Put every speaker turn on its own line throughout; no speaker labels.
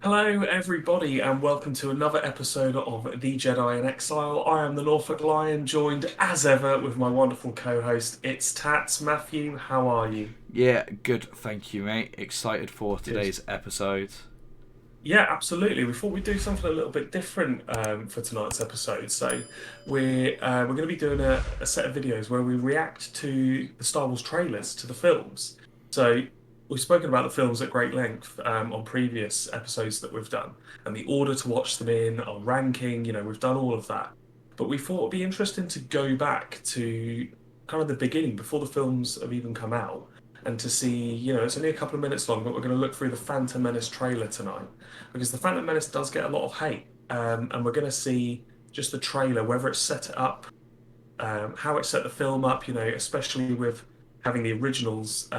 Hello, everybody, and welcome to another episode of The Jedi In Exile. I am the Norfolk Lion, joined as ever with my wonderful co-host. It's Tats. Matthew, how are you?
Yeah, good. Thank you, mate. Excited for
Good.
today's episode.
Yeah, absolutely. We thought we'd do something a little bit different for tonight's episode. So we're going to be doing a set of videos where we react to the Star Wars trailers to the films. So we've spoken about the films at great length on previous episodes that we've done, and the order to watch them in, our ranking. We've done all of that. But we thought it'd be interesting to go back to kind of the beginning before the films have even come out. And to see, it's only a couple of minutes long, but we're going to look through the Phantom Menace trailer tonight because the Phantom Menace does get a lot of hate, and we're going to see just the trailer, whether it set it up, how it set the film up. Especially with having the originals,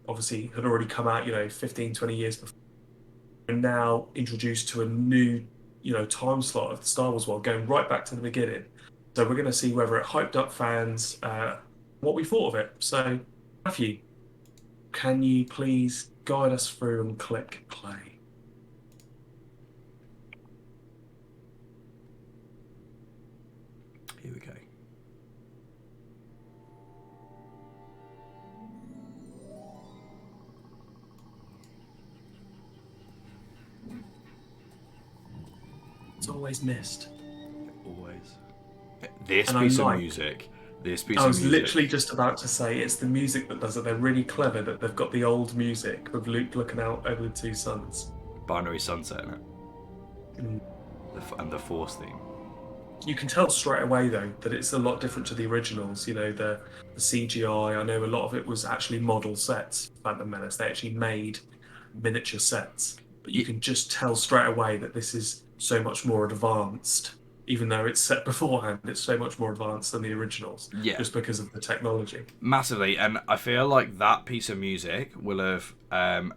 obviously had already come out, 15, 20 years before, and now introduced to a new, time slot of the Star Wars world, going right back to the beginning. So we're going to see whether it hyped up fans, what we thought of it. So, Matthew, can you please guide us through and click play?
Here we go.
It's always missed.
Always. This
And I
piece of
like,
music. This piece
I
of
was literally
music.
just about to say it's the music that does it. They're really clever that they've got the old music with Luke looking out over the two suns.
Binary Sunset in it.
Mm.
And the Force theme.
You can tell straight away though that it's a lot different to the originals. The CGI. I know a lot of it was actually model sets. Phantom Menace. They actually made miniature sets, but you
Y-
can just tell straight away that this is so much more advanced. Even though it's set beforehand, it's so much more advanced than the originals,
yeah,
just because of the technology.
massively. And I feel like that piece of music will have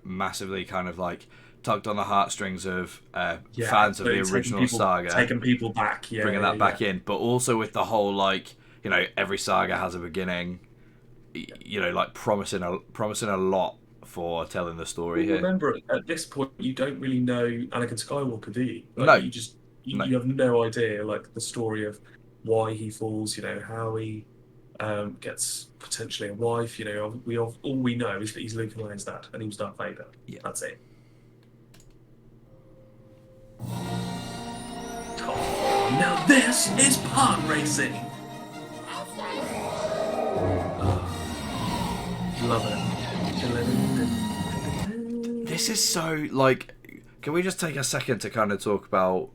massively kind of like tugged on the heartstrings of
Yeah,
fans of the
absolutely.
original saga,
Taking people back. Yeah,
bringing
yeah,
that
yeah.
back in, but also with the whole like every saga has a beginning, like promising a lot for telling the story
Well,
here.
remember, at this point, you don't really know Anakin Skywalker, do you? Like,
No,
you just
no.
you have no idea, like the story of why he falls. How he gets potentially a wife. All we know is that he's Luke and Leia's dad, and he was Darth Vader.
Yeah.
That's it. Oh, now this is pod racing. Love it.
This is so like. Can we just take a second to kind of talk about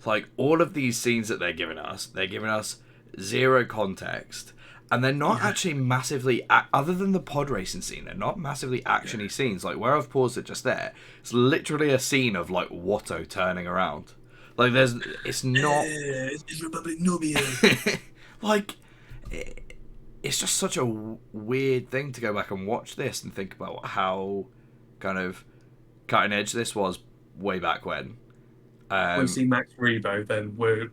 like all of these scenes that they're giving us? They're giving us zero context, and they're not
Yeah,
actually massively. Other than the pod racing scene, they're not massively
yeah.
actiony scenes. Like where I've paused it just there, it's literally a scene of like Watto turning around. Like there's, it's not
It's Republic Nubia.
like it's just such a weird thing to go back and watch this and think about how kind of cutting edge this was way back when.
We
Um,
see Max Rebo, then we're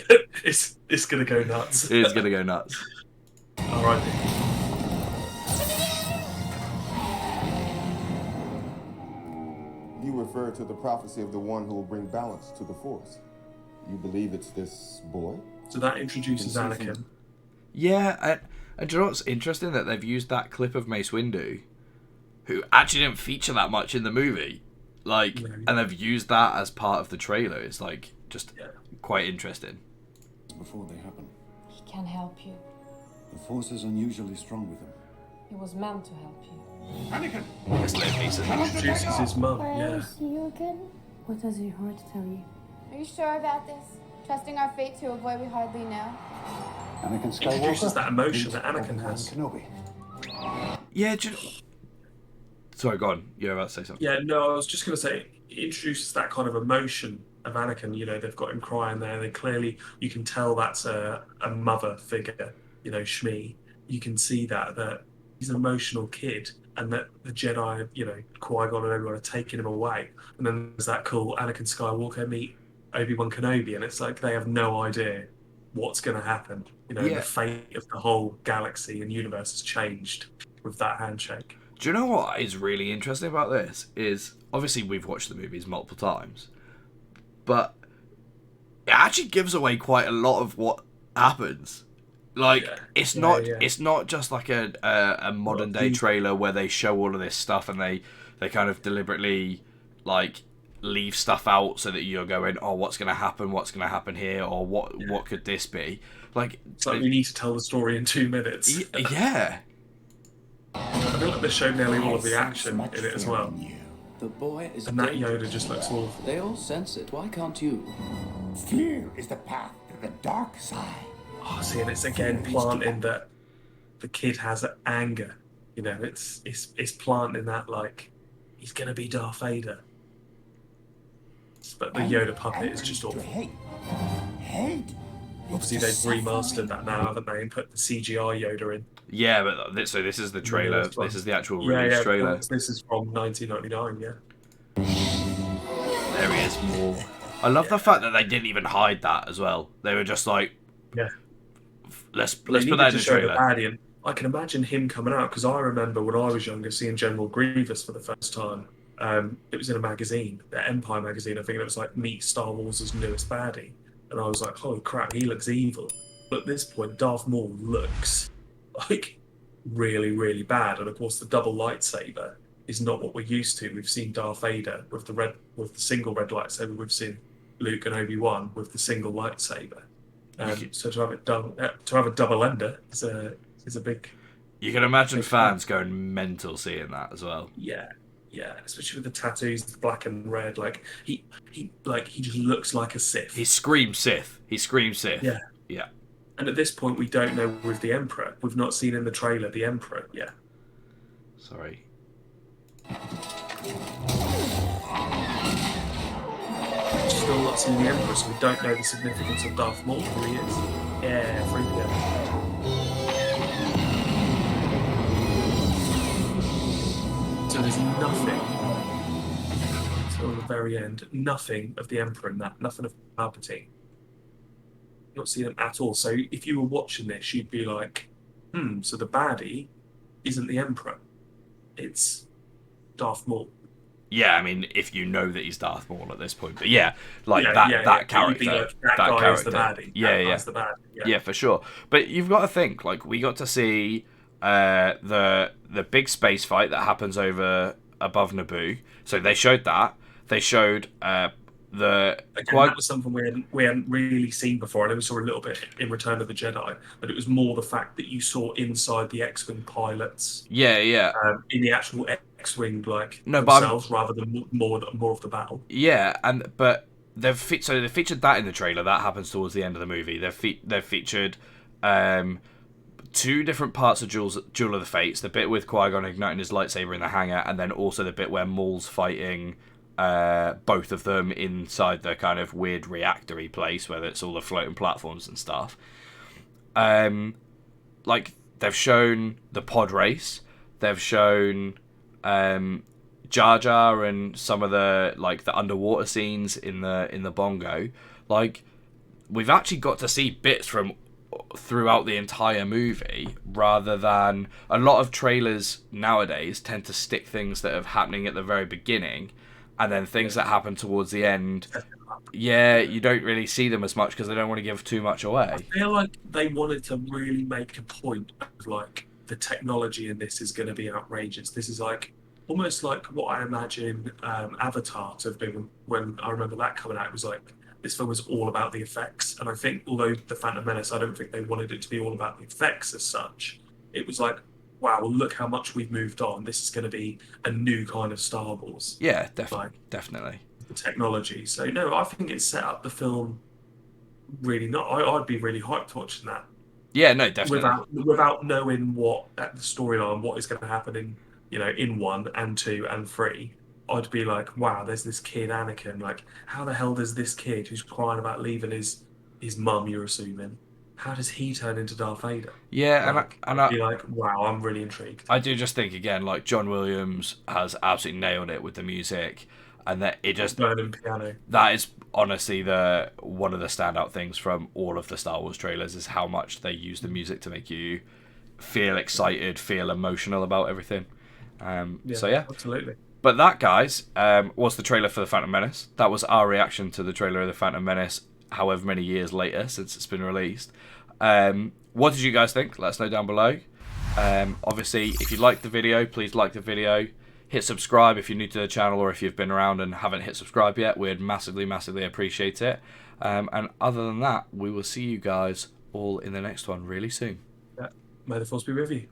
it
it's gonna go nuts.
is gonna go nuts.
All right.
You refer to the prophecy of the one who will bring balance to the Force. You believe it's this boy?
So that introduces Anakin.
Yeah, and do you know what's interesting that they've used that clip of Mace Windu, who actually didn't feature that much in the movie, like,
You know,
and they've used that as part of the trailer. It's like just
yeah.
quite interesting.
Before they happen,
He can help you.
the Force is unusually strong with him.
He was meant to help you.
Anakin!
This little piece of
Introduces his mum.
Why
Yeah.
see you again? What does your heart tell you?
Are you sure about this? Trusting our fate to a boy we hardly know?
Anakin Skywalker.
Introduces that emotion that
Prince
Anakin
of
has.
Kenobi.
yeah. Sorry, go on. You're about to say something.
Yeah, no, I was just gonna say it introduces that kind of emotion of Anakin. They've got him crying there. They clearly, you can tell that's a mother figure. Shmi. You can see that he's an emotional kid, and that the Jedi, Qui-Gon and everyone are taking him away. And then there's that cool Anakin Skywalker meet Obi-Wan Kenobi, and it's like they have no idea what's going to happen. The
Yeah.
fate of the whole galaxy and universe has changed with that handshake.
Do you know what is really interesting about this? Is obviously we've watched the movies multiple times, but it actually gives away quite a lot of what happens. Like it's not just like a modern day trailer where they show all of this stuff and they kind of deliberately like leave stuff out so that you're going, oh, what's going to happen here, or what could this be? Like
it's like we need to tell the story in 2 minutes.
Yeah.
I feel like they showed nearly all of the action in it as well.
The boy is
and that Yoda just looks awful.
They all sense it. Why can't you?
Fear is the path to the dark side.
Oh, see, and it's again planting that the kid has anger. You know, it's planting that like he's gonna be Darth Vader. But the Yoda puppet is just awful.
Hate.
Obviously, they've remastered that now, haven't they, and put the CGI Yoda in.
Yeah, but this is the trailer. This is the actual release trailer.
This is from 1999. Yeah.
There he is. More. I love the fact that they didn't even hide that as well. They were just like, let's put that in the trailer.
I can imagine him coming out because I remember when I was younger seeing General Grievous for the first time. It was in a magazine, the Empire magazine. I think it was like Meet Star Wars' newest baddie, and I was like, holy crap, he looks evil. But at this point, Darth Maul looks like really, really bad. And of course, the double lightsaber is not what we're used to. We've seen Darth Vader with the single red lightsaber. We've seen Luke and Obi-Wan with the single lightsaber. So to have a double ender is a big.
You can imagine fans going mental seeing that as well.
Yeah, especially with the tattoos, the black and red. Like he just looks like a Sith.
He screams Sith.
Yeah.
Yeah.
And at this point, we don't know with the Emperor. We've not seen in the trailer the Emperor. Yeah.
Sorry.
Still not seen the Emperor, so we don't know the significance of Darth Maul, who he is. Yeah, 3PO. So there's nothing, until the very end, nothing of the Emperor in that, nothing of Palpatine. Not seen them at all. So if you were watching this, you'd be like, so the baddie isn't the Emperor. It's Darth Maul.
Yeah, I mean, if you know that he's Darth Maul at this point, but that character,
like, that guy is the baddie. The baddie.
Yeah, for sure. But you've got to think, like, we got to see the big space fight that happens above Naboo. So they showed that. They showed that
was something we hadn't really seen before. I know we saw a little bit in Return of the Jedi, but it was more the fact that you saw inside the X-wing pilots.
Yeah.
In the actual X-wing, themselves, rather than more of the battle.
Yeah, but they featured that in the trailer. That happens towards the end of the movie. They've featured two different parts of Duel of the Fates. The bit with Qui-Gon igniting his lightsaber in the hangar, and then also the bit where Maul's fighting both of them inside the kind of weird reactory place where it's all the floating platforms and stuff. Like, they've shown the pod race. They've shown Jar Jar and some of the underwater scenes in the Bongo. Like, we've actually got to see bits from throughout the entire movie, rather than a lot of trailers nowadays tend to stick things that are happening at the very beginning, and then things that happen towards the end. Yeah, you don't really see them as much because they don't want to give too much away.
I feel like they wanted to really make a point of like the technology in this is going to be outrageous. This is like almost like what I imagine Avatar to have been when I remember that coming out. It was like this film was all about the effects, and I think although the Phantom Menace, I don't think they wanted it to be all about the effects as such. It was like, wow, well, look how much we've moved on. This is going to be a new kind of Star Wars.
Yeah, definitely.
The technology. So no, I think it set up the film really. I'd be really hyped watching that.
Yeah, no, definitely.
Without knowing what the storyline, what is going to happen in 1 and 2 and 3, I'd be like, wow, there's this kid Anakin. Like, how the hell does this kid who's crying about leaving his mum, you're assuming, how does he turn into Darth Vader?
Yeah,
I'd be like, wow, I'm really intrigued.
I do just think again, like, John Williams has absolutely nailed it with the music, and that it just
burning piano.
That is honestly one of the standout things from all of the Star Wars trailers is how much they use the music to make you feel excited, feel emotional about everything. So yeah,
absolutely.
But that, guys, was the trailer for the Phantom Menace. That was our reaction to the trailer of the Phantom Menace, however many years later since it's been released. What did you guys think? Let us know down below. Obviously, if you liked the video, please like the video. Hit subscribe if you're new to the channel, or if you've been around and haven't hit subscribe yet. We'd massively, massively appreciate it. And other than that, we will see you guys all in the next one really soon.
Yeah. May the force be with you.